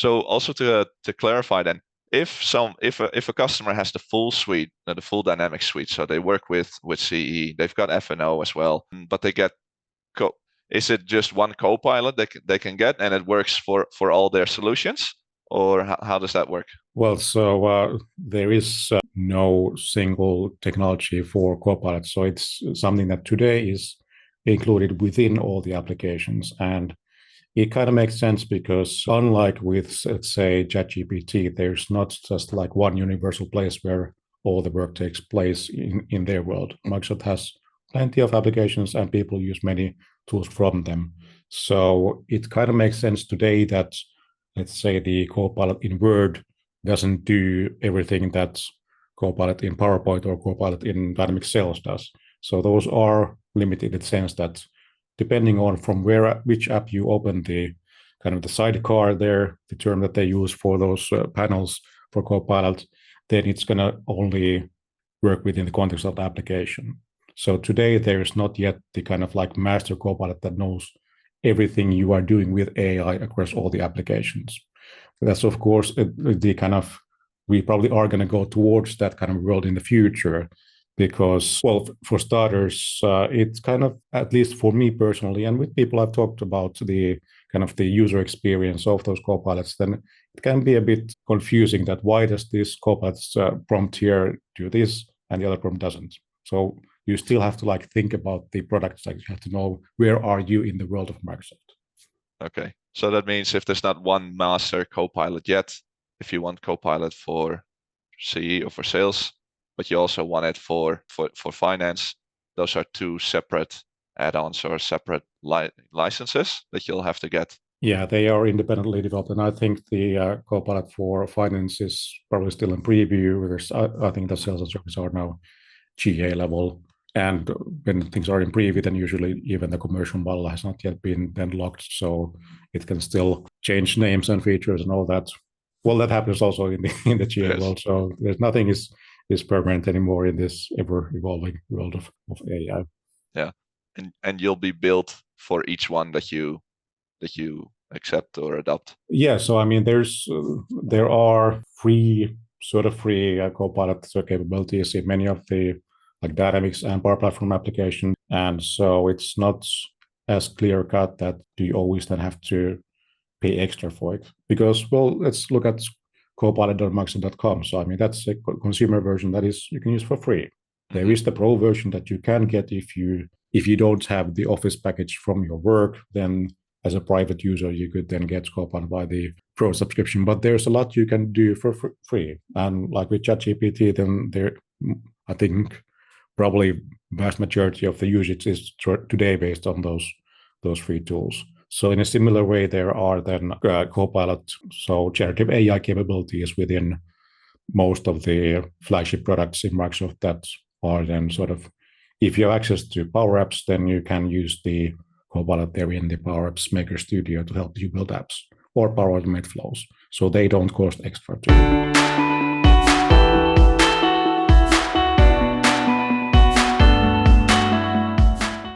So also to clarify then, if a customer has the full suite, the full Dynamics suite, so they work with CE, they've got F&O as well, but they get is it just one Copilot they can get, and it works for all their solutions, or how does that work? Well, so there is no single technology for Copilot, so it's something that today is included within all the applications, and it kind of makes sense because unlike with, let's say, ChatGPT, there's not just like one universal place where all the work takes place in their world. Microsoft has plenty of applications and people use many tools from them. So it kind of makes sense today that, let's say, the Copilot in Word doesn't do everything that Copilot in PowerPoint or Copilot in Dynamics Sales does. So those are limited in the sense that depending on from which app you open the kind of the sidecar there, the term that they use for those panels for Copilot, then it's going to only work within the context of the application. So today there is not yet the kind of like master Copilot that knows everything you are doing with AI across all the applications. That's of course the kind of, we probably are going to go towards that kind of world in the future, because, well, for starters, it's kind of, at least for me personally, and with people I've talked about the kind of the user experience of those Copilots, then it can be a bit confusing that why does this Copilot's prompt here do this and the other prompt doesn't. So you still have to like think about the products, like you have to know where are you in the world of Microsoft. Okay, so that means if there's not one master Copilot yet, if you want Copilot for CE or for sales, but you also want it for finance, those are two separate add-ons or separate licenses that you'll have to get. Yeah, they are independently developed, and I think the Copilot for finance is probably still in preview. Whereas I think the sales and service are now GA level, and when things are in preview, then usually even the commercial model has not yet been then locked, so it can still change names and features and all that. Well, that happens also in the GA world, so there's nothing is permanent anymore in this ever evolving world of AI. Yeah, and you'll be built for each one that you accept or adopt. Yeah, so I mean, there are free Copilot capabilities in many of the like Dynamics and Power Platform applications, and so it's not as clear cut that do you always then have to pay extra for it, because, well, let's look at copilot.microsoft.com. So I mean, that's a consumer version that is you can use for free. There is the pro version that you can get if you don't have the Office package from your work, then as a private user you could then get Copilot by the pro subscription. But there's a lot you can do for free, and like with ChatGPT, then there, I think probably vast majority of the usage is today based on those free tools. So in a similar way, there are then Copilot, so generative AI capabilities within most of the flagship products in Microsoft that are then sort of, if you have access to Power Apps, then you can use the Copilot there in the Power Apps Maker Studio to help you build apps or Power Automate flows. So they don't cost extra too.